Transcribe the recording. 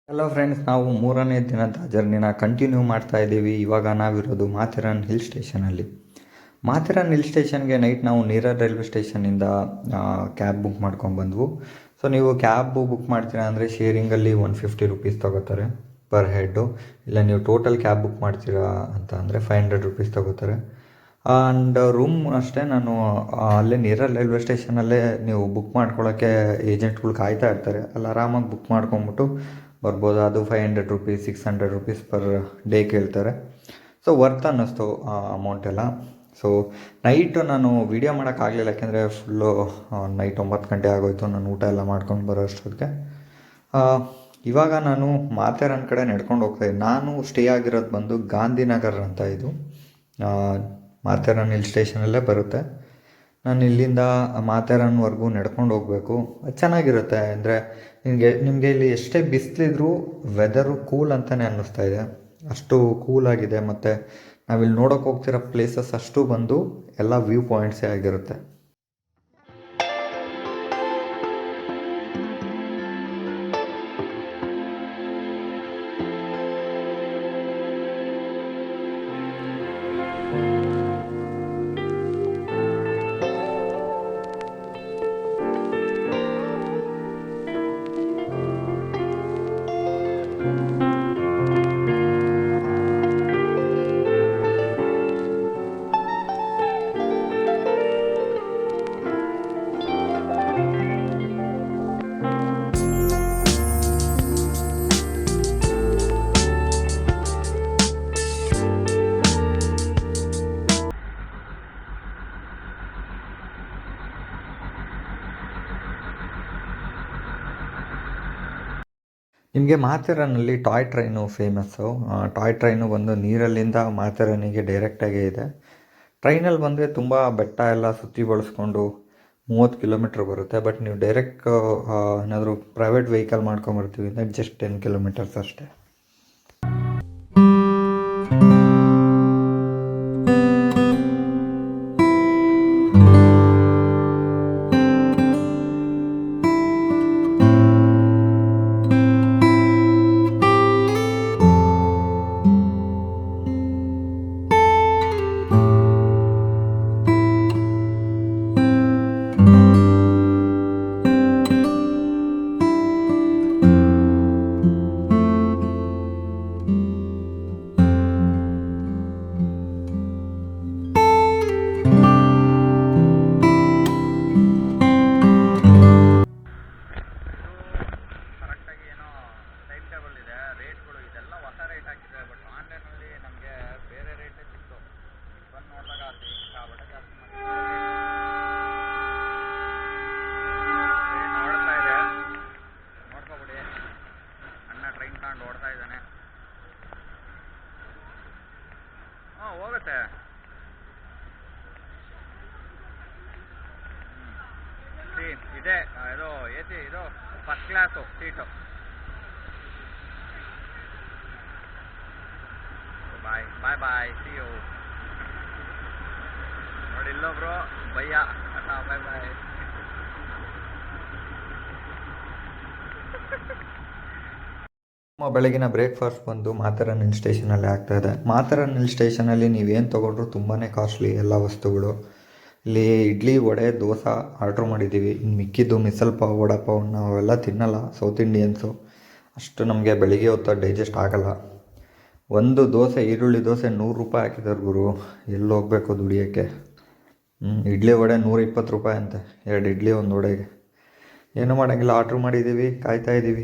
Hello friends, ನಾವು ಮೂರನೇ ದಿನದ ಜರ್ನಿನ ಕಂಟಿನ್ಯೂ ಮಾಡ್ತಾ ಇದ್ದೀವಿ. ಇವಾಗ ನಾವಿರೋದು ಮಾಥೆರಾನ್ ಹಿಲ್ ಸ್ಟೇಷನಲ್ಲಿ. ಮಾಥೆರಾನ್ ಹಿಲ್ ಸ್ಟೇಷನ್ಗೆ ನೈಟ್ ನಾವು ನೀರರ್ ರೈಲ್ವೆ ಸ್ಟೇಷನಿಂದ ಕ್ಯಾಬ್ ಬುಕ್ ಮಾಡ್ಕೊಂಡು ಬಂದ್ವು. ಸೊ ನೀವು ಕ್ಯಾಬ್ ಬುಕ್ ಮಾಡ್ತೀರಾ ಅಂದರೆ ಶೇರಿಂಗಲ್ಲಿ 150 ರುಪೀಸ್ ತೊಗೋತಾರೆ ಪರ್ ಹೆಡ್ಡು. ಇಲ್ಲ ನೀವು ಟೋಟಲ್ ಕ್ಯಾಬ್ ಬುಕ್ ಮಾಡ್ತೀರಾ ಅಂತ ಅಂದರೆ 500 ರುಪೀಸ್ ತೊಗೋತಾರೆ. ಆ್ಯಂಡ್ ರೂಮ್ ಅಷ್ಟೇ, ನಾನು ಅಲ್ಲೇ ನೀರರ್ ರೈಲ್ವೆ ಸ್ಟೇಷನಲ್ಲೇ ನೀವು ಬುಕ್ ಮಾಡ್ಕೊಳ್ಳೋಕ್ಕೆ ಏಜೆಂಟ್ಗಳು ಕಾಯ್ತಾ ಇರ್ತಾರೆ. ಅಲ್ಲಿ ಆರಾಮಾಗಿ ಬುಕ್ ಮಾಡ್ಕೊಂಬಿಟ್ಟು ಬರ್ಬೋದು. ಅದು 500 ರುಪೀಸ್ 600 ರುಪೀಸ್ ಪರ್ ಡೇ ಕೇಳ್ತಾರೆ. ಸೊ ವರ್ತ್ ಅನ್ನಿಸ್ತು ಆ ಅಮೌಂಟೆಲ್ಲ. ಸೊ ನೈಟು ನಾನು ವೀಡಿಯೋ ಮಾಡೋಕ್ಕಾಗಲಿಲ್ಲ, ಯಾಕೆಂದರೆ ಫುಲ್ಲು ನೈಟ್ 9 ಗಂಟೆ ಆಗೋಯ್ತು ನಾನು ಊಟ ಎಲ್ಲ ಮಾಡ್ಕೊಂಡು ಬರೋ ಅಷ್ಟೊತ್ತಿಗೆ. ಇವಾಗ ನಾನು ಮಾಥೆರಾನ್ ಕಡೆ ನಡ್ಕೊಂಡು ಹೋಗ್ತಾಯಿದ್ದೆ. ನಾನು ಸ್ಟೇ ಆಗಿರೋದು ಬಂದು ಗಾಂಧಿನಗರ್ ಅಂತ. ಇದು ಮಾಥೆರಾನ್ ಹಿಲ್ ಸ್ಟೇಷನಲ್ಲೇ ಬರುತ್ತೆ. ನಾನು ಇಲ್ಲಿಂದ ಮಾಥೆರಾನ್ವರೆಗೂ ನಡ್ಕೊಂಡು ಹೋಗಬೇಕು. ಚೆನ್ನಾಗಿರುತ್ತೆ. ಅಂದರೆ ನಿಮಗೆ ಇಲ್ಲಿ ಎಷ್ಟೇ ಬಿಸಿಲಿದ್ರೂ ವೆದರು ಕೂಲ್ ಅಂತಲೇ ಅನ್ನಿಸ್ತಾ ಇದೆ. ಅಷ್ಟು ಕೂಲಾಗಿದೆ. ಮತ್ತು ನಾವಿಲ್ಲಿ ನೋಡೋಕೆ ಹೋಗ್ತಿರೋ ಪ್ಲೇಸಸ್ ಅಷ್ಟು ಬಂದು ಎಲ್ಲ ವ್ಯೂ ಪಾಯಿಂಟ್ಸೇ ಆಗಿರುತ್ತೆ. ನಿಮಗೆ ಮಾಥೆರಾನಲ್ಲಿ toy train famous. Toy train ಬಂದು ನೀರಲ್ಲಿಂದ ಮಾಥೆರಾನಿಗೆ ಡೈರೆಕ್ಟಾಗೇ ಇದೆ. ಟ್ರೈನಲ್ಲಿ ಬಂದರೆ ತುಂಬ ಬೆಟ್ಟ ಎಲ್ಲ ಸುತ್ತಿ ಬಳಸ್ಕೊಂಡು 30 ಕಿಲೋಮೀಟ್ರ್ ಬರುತ್ತೆ. ಬಟ್ ನೀವು ಡೈರೆಕ್ಟ್ ಏನಾದರೂ ಪ್ರೈವೇಟ್ ವೆಹಿಕಲ್ ಮಾಡ್ಕೊಂಬರ್ತೀವಿ ಅಂದರೆ ಜಸ್ಟ್ 10 ಕಿಲೋಮೀಟರ್ಸ್ ಅಷ್ಟೇ. ರೇಟ್ಗಳು ಇದೆಲ್ಲ ಹೊಸ ರೇಟ್ ಹಾಕಿದೆ. ಬಟ್ ಆನ್ಲೈನಲ್ಲಿ ನಮಗೆ ಬೇರೆ ರೇಟೇ ಸಿಕ್ತು. ಬಂದು ನೋಡಿದಾಗ ಸಿಕ್ಕಾಬಟ್ಟೆ ಜಾಸ್ತಿ ಟ್ರೈನ್ ಓಡ್ತಾ ಇದೆ, ನೋಡ್ಕೊಬಿಡಿ. ಅಣ್ಣ ಟ್ರೈನ್ ತಗೊಂಡು ಓಡ್ತಾ ಇದ್ದಾನೆ. ಹೋಗುತ್ತೆ. ಇದೆ ಇದು AC, ಇದು first class seat. Bye bye, see you. ನೋಡಿ ಇಲ್ಲೊಬ್ರು ಭಯ್ಯ ಅಣ್ಣ, ಬಾಯ್ ಬಾಯ್. ಬೆಳಗಿನ ಬ್ರೇಕ್ಫಾಸ್ಟ್ ಬಂದು ಮಾಥೆರಾನ್ ಹಿಲ್ ಸ್ಟೇಷನಲ್ಲಿ ಆಗ್ತಾಯಿದೆ. ಮಾಥೆರಾನ್ ಹಿಲ್ ಸ್ಟೇಷನಲ್ಲಿ ನೀವೇನು ತೊಗೊಂಡ್ರು ತುಂಬಾ ಕಾಸ್ಟ್ಲಿ ಎಲ್ಲ ವಸ್ತುಗಳು. ಇಲ್ಲಿ ಇಡ್ಲಿ, ವಡೆ, ದೋಸೆ ಆರ್ಡ್ರ್ ಮಾಡಿದ್ದೀವಿ. ಇನ್ನು ಮಿಕ್ಕಿದ್ದು ಮಿಸಲ್ ಪಾವ್, ವಡಾಪಾವ್ ನಾವೆಲ್ಲ ತಿನ್ನಲ್ಲ, ಸೌತ್ ಇಂಡಿಯನ್ಸು. ಅಷ್ಟು ನಮಗೆ ಬೆಳಿಗ್ಗೆ ಹೊತ್ತು ಡೈಜೆಸ್ಟ್ ಆಗಲ್ಲ. ಒಂದು ದೋಸೆ, ಈರುಳ್ಳಿ ದೋಸೆ 100 ರೂಪಾಯಿ ಹಾಕಿದ್ದಾರೆ ಗುರು. ಎಲ್ಲಿ ಹೋಗಬೇಕು ದುಡಿಯೋಕ್ಕೆ. ಇಡ್ಲಿ ವಡೆ 120 ರೂಪಾಯಿ ಅಂತೆ, 2 ಇಡ್ಲಿ 1 ವಡೆಗೆ. ಏನೂ ಮಾಡೋಂಗಿಲ್ಲ, ಆರ್ಡ್ರ್ ಮಾಡಿದ್ದೀವಿ, ಕಾಯ್ತಾ ಇದ್ದೀವಿ.